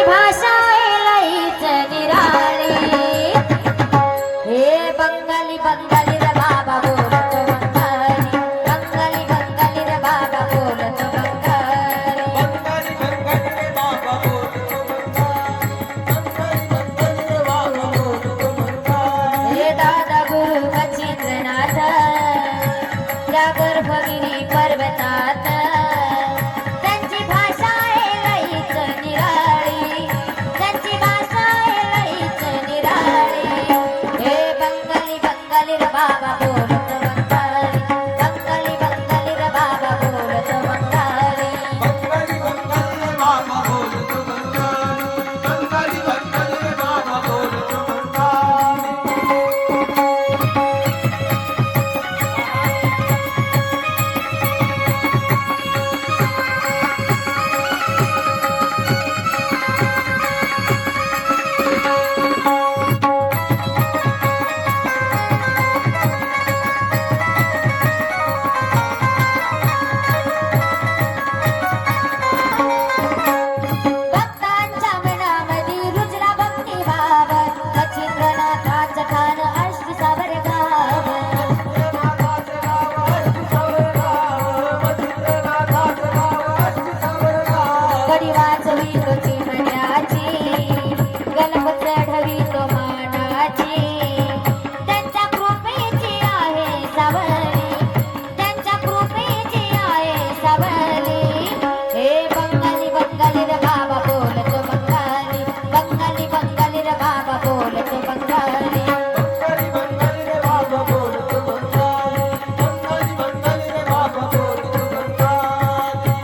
भाषा लईच निराळी हे बंगाली बंगाली रे बाबा बोलतो बंगाली बंगाली बंगाली रे बाबा बोलतो बंगाली बंगाली बंगाली रे बाबा बोलतो बंगाली बंगाली रे बाबा बोलतो बंगाली हे दादा गुरु मच्छिंद्रनाथ या गर्भगिरी पर्वतात त्यांची भाषा लईच निराळी त्यांची भाषा लईच निराळी हे बंगाली बंगाली रे बाबा बोलतो बंगाली बंगाली बंगाली रे बाबा बोलतो बंगाली बंगाली बंगाली रे बाबा बोलतो बंगाली बंगाली बंगाली रे बाबा बोलतो बंगाली भक्तांच्या मनामध्ये रुजला भक्ती भाव मच्छिंद्रनाथाचं ठाण अष्ट सावर गाव कडी वाजवी तो चिमण्याची गलप चढवी तो मानाची त्यांच्या कृपेची आहे सावली त्यांच्या कृपेची आहे सावली हे बंगाली बंगाली रे बाबा बोलतो बंगाली बंगाली बंगाली रे बाबा बोलतो बंगाली बंगाली बंगाली रे बाबा बोलतो बंगाली बंगाली बंगाली रे बाबा बोलतो बंगाली